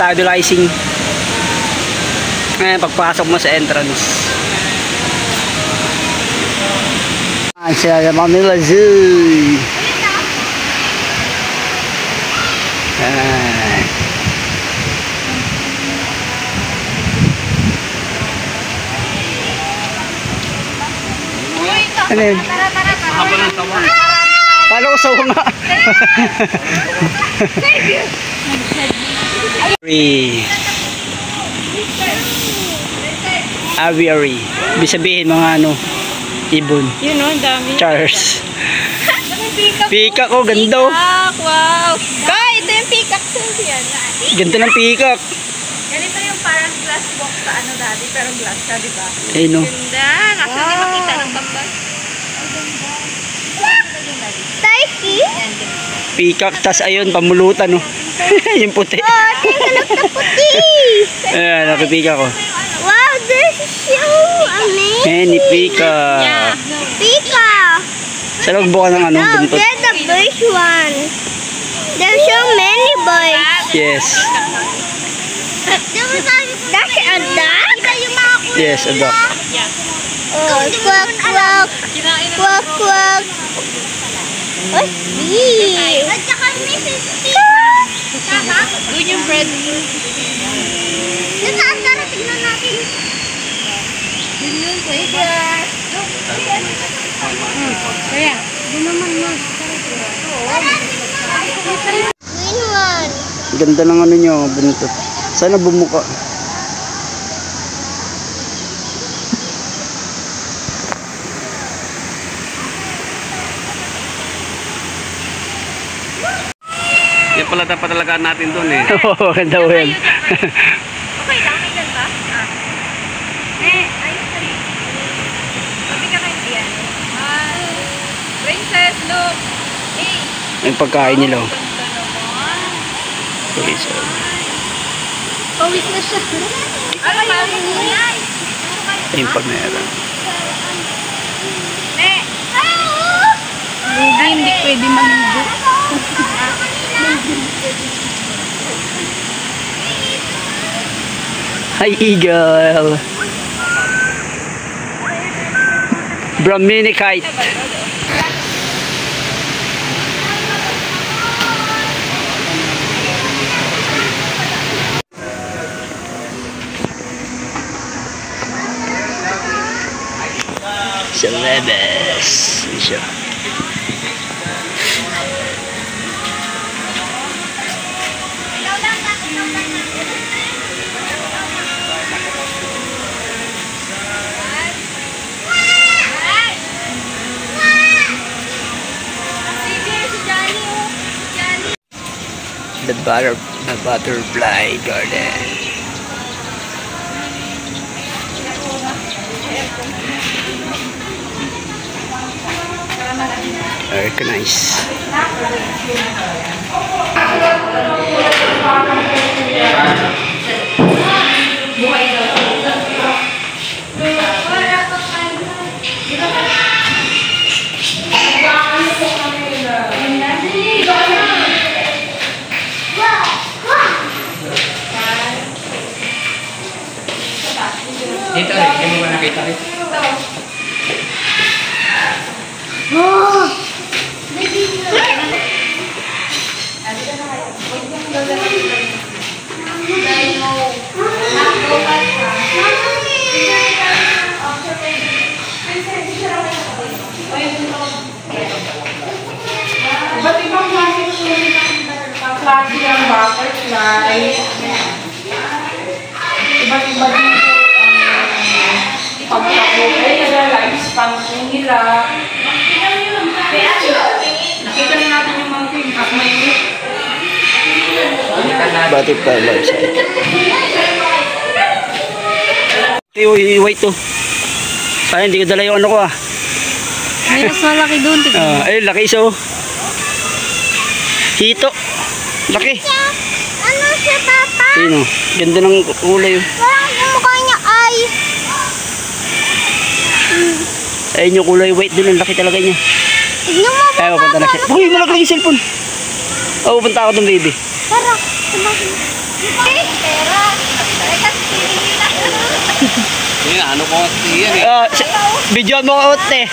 Stabilizing. Ngayon, pagpasok mo sa entrance. Ang sila sa Manila Zoo. Ano yun? Paano ko sawa nga? Aviary. Ibig sabihin mga ano, ibon. Yun o, ang dami. Charles. Peacock, oh, ganda. Peacock, wow. Kaya, ito yung peacock sa yan. Ganda ng peacock. Ganito yung parang glass box sa ano dati, pero glass ka, di ba? Ay, no. Ganda. Kaso hindi makita ng kapag. Taiki? Peacock, tas ayun, pamulutan, no. Yung puti. Oh, take a look the puti. Ayan, nakipika ko. Wow, this is so amazing. Any peacock. Yeah. Peacock. Sa loob buka ng anong No, buntot. they're the bird one. There's so many birds. Yes. That's a duck? Yes, a duck. Oh, quack, quack. Quack, quack. What's this? At saka Mrs. Doon yung bread. Nasaan tara, tignan natin. Yun yun, kuya. Kaya, doon naman mo. Green one. Ganda ng ano nyo, buntot. Sana bumuka. Yan pala dapat talagaan natin doon eh. Oo, ganda mo yan. Okay lang, may ganda. Ayos ka rin. Sabi ka kayo diyan. Princess, look. Yung pagkain nila. Okay, so. Pawis na siya. Ano ba? Yung pagmera. Lugi, hindi pwede maligo. Hi, eagle. Brahmini kite. Celebes. Siya. The butterfly garden. Very nice. Dito rin, hindi mo ba nakita rin? Iba't ibang klase ng butterfly. Iba't iba dito pagkakukay nila, lifespan nila. Nakita na natin yung mga king at may Butterfly life site. Wait to. Ay, hindi ko dala yung ano ko ah. May mas malaki doon. Ay, laki isa oh. Hito. Laki. Ano siya, Papa? Ayun oh. Ganda ng kulay oh. Parang yung mukha niya ay... Ayun yung kulay white doon. Ang laki talaga niya. Tignan mo, Ay, papunta na siya. Uy, malaki lang yung cellphone. Oh, pupunta ako doon, baby. Tara. Pera. Yan, ano ko kasi yan eh. Video mo ko, te.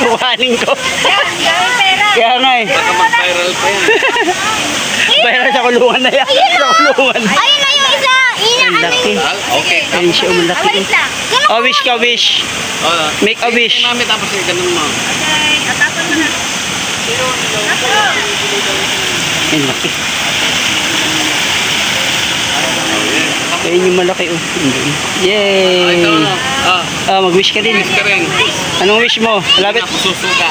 Kuhanin ko. Yan, dami pera. Kaya nga eh. Baka mag-viral pa yan. Viral sa kulungan na yan. Sa kulungan. Ayun na yung isa. Ang laki. Okay. Ayun siya, ang laki. Wait lang. Oh, wish ka, wish. Make a wish. Mami, tapos yung ganun mo. Okay, atapon mo na. Ang laki. Ayun yung malaki oh. Yay! Mag-wish ka din. Wish ka rin. Anong wish mo? Malapit. Susuka.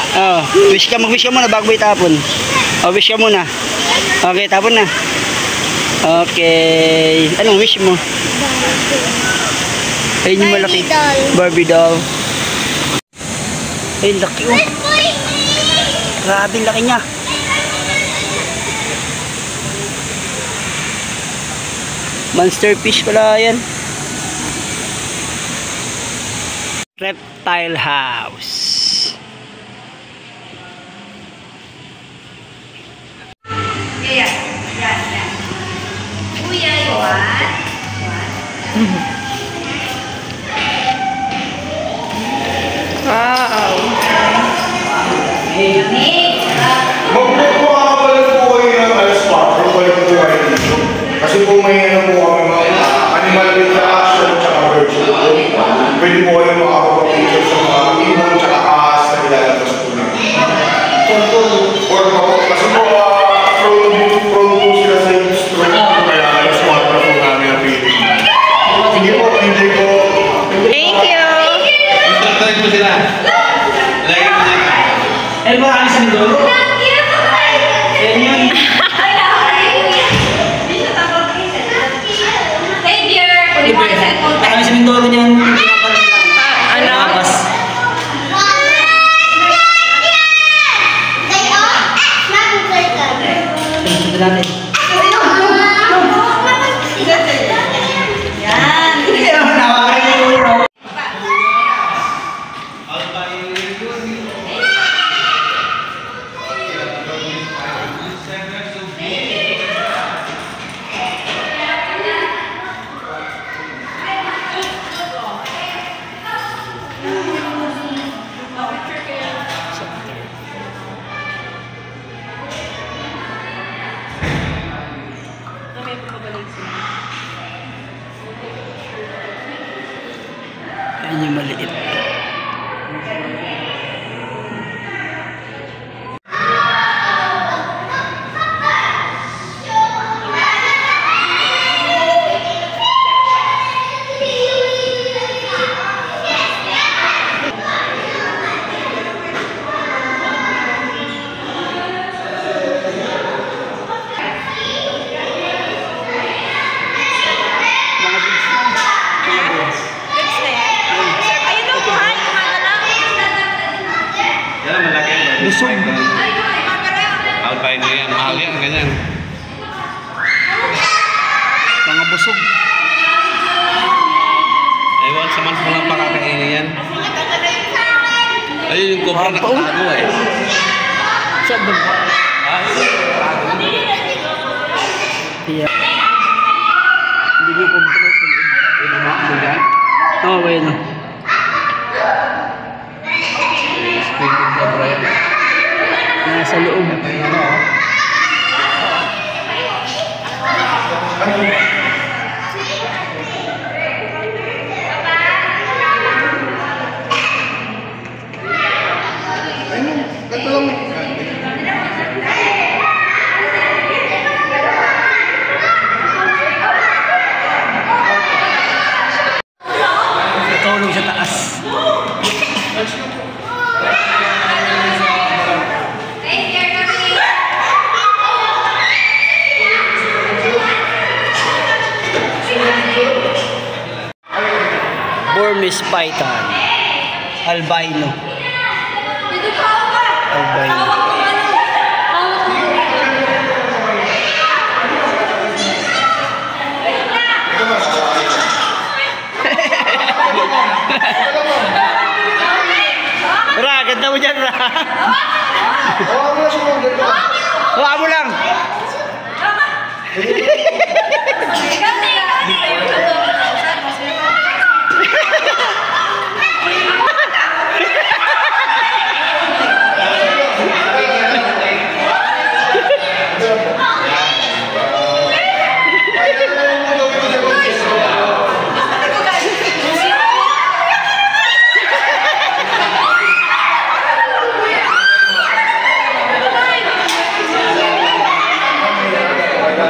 Wish ka, mag-wish ka muna bago mo itapon. Wish ka muna. Okay, tapon na. Okay. Anong wish mo? Ayun yung malaki. Barbie doll. Ayun, laki oh. Grabe, laki niya. Monster fish pala yan. Reptile house. Kuya, what? Wow. Magpapakapalit po kayo ng alas 4, balik po kayo dito. Kasi po may ano po kami mga animal interaction tsaka virtual po. Pwede po kayo makapag-picture sa mga ibon tsaka ahas na ilalabas po namin. Or kasi po, prone po sila sa stroke. Kaya alas 4 po namin ang feeling. Hindi po, hindi po. Thank you. Try mo sila. Lagyan mo sila. Ay, marami sa nito. Yan yun. Marami sa Mindoro niyan. Ano? Yan yung maliit. Yan, malaki yan. Busog. Albino yan. Mahal yan, ganyan. Mga busog. Ewan, sa man mo lang pakakainin yan. Ayun yung cobra na katago eh. Saan ba? Kaya. Hindi nyo kumpulo sa loob. Yung mga ano yan. Oo, bueno. Squinted cobra yan. Nasa loob. Natulog sa taas. Burmese python. Albino. Albay. Ra, ganda mo dyan, Ra. Hawa mo lang.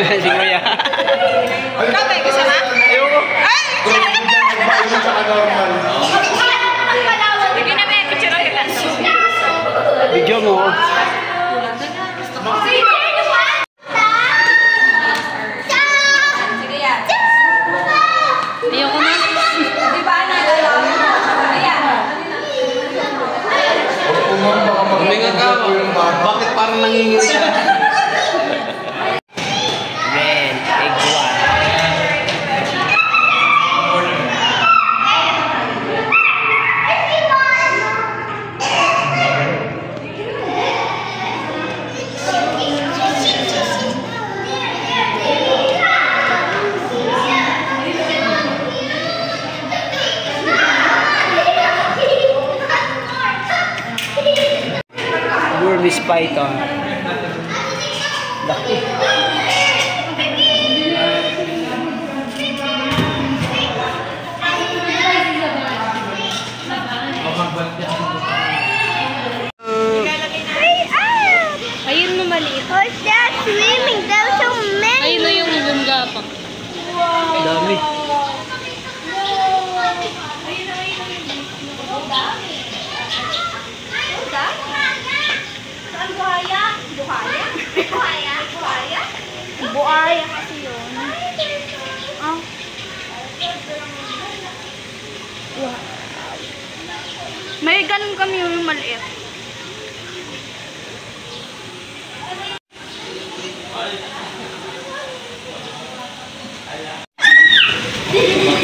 Si Kuya. Ikaw may kasama? Ayoko. Ay! Sige na may picture kita. Video mo. Sige yan. Ayoko na. Di ba naalala mo? Ayan. Huminga ka. Bakit parang nanginginig ka? Red, egg one. Burmese python. Laki. Ayun mo maliit. What's that swimming? There's so many. Ayun na yung gumgapang. Dami. Saan buhaya? Buhaya? Buhaya? Buhaya? Buhaya kasi yun. Ah. Wow. May ganun kami yung maliit.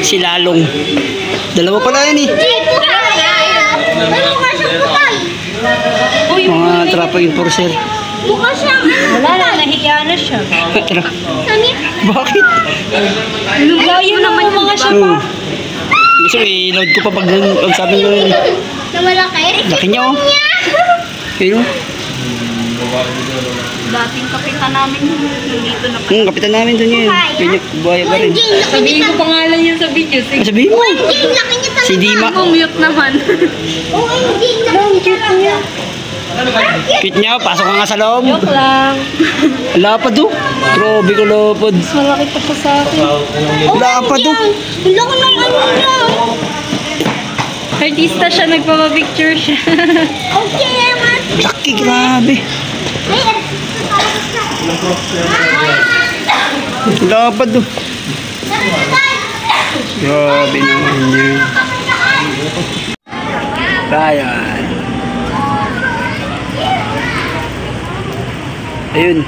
Si Lalong. Dalawa pala yan eh. Mga trapo enforcer. Buka siya. Wala na, nahiya na siya. Tara. Bakit? Lugayo naman yung mga siya pa. Gusto i-load ko pa pag sabi ko yun. Na malaki? Laki niya oh. Yun oh. Dating kapitan namin dito na. Kapitan namin doon yun. Yun yung buhaya pa rin. Sabihin ko pangalan yun sa video. Sige. Sabihin mo. Laki niya talaga. Si Dima. Mute naman. Oo, hindi. Cute niya. Cute niya. Pasok ka nga sa loob. Joke lang. Lapad oh. Grabe ko lapad. Malaki pa siya sa akin. Lapad oh. Laki ng ano niya. Artista siya, nagpapapicture siya. Okay, naman. Laki, grabe. Lapad oh. Grabe naman yun. Ayan. Ayun.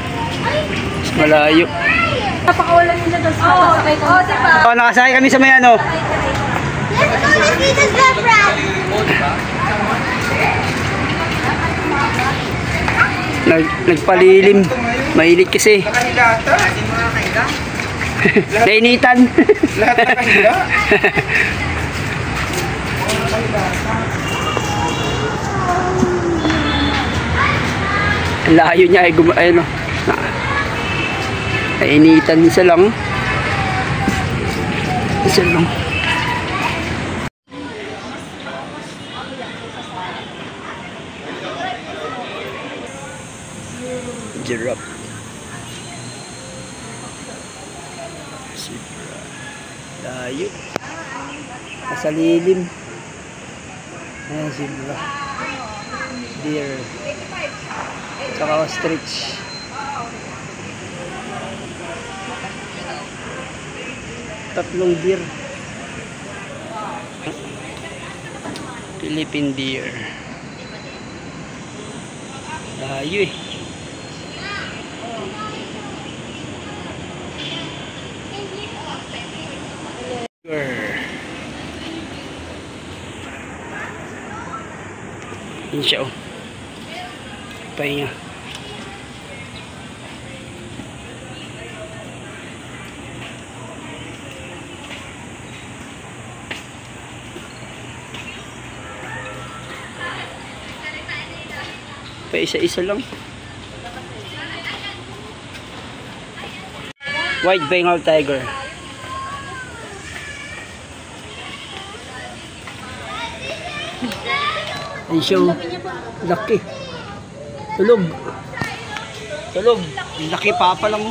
Mas malayo. Napakawalan nila doon sa sakay ko. Oo, diba? Oh, nakasakay kami sa may ano. Let's go, let's see the zebra. Nagpalilim. Mainit kasi. Nainitan. Lahat na kanila. Ang layo niya ay ayun oh. Nainitan isa lang. Isa lang. Giraffe. Zebra. Layo. Nasa lilim. Ayan, zebra. Deer. Tsaka ostrich. Tatlong deer. Philippine deer. Layo eh. Yun siya oh. Pahinga. Pa isa-isa lang. White Bengal Tiger. Ay siya, laki. Tulog. Tulog. Laki papa lang.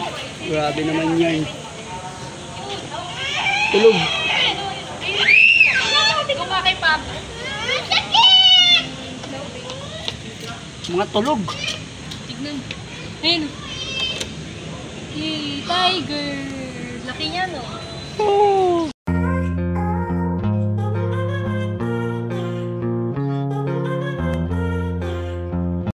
Grabe naman yan. Tulog. Mga tulog. Tignan. Ayun. Yay, tiger. Laki niya, no?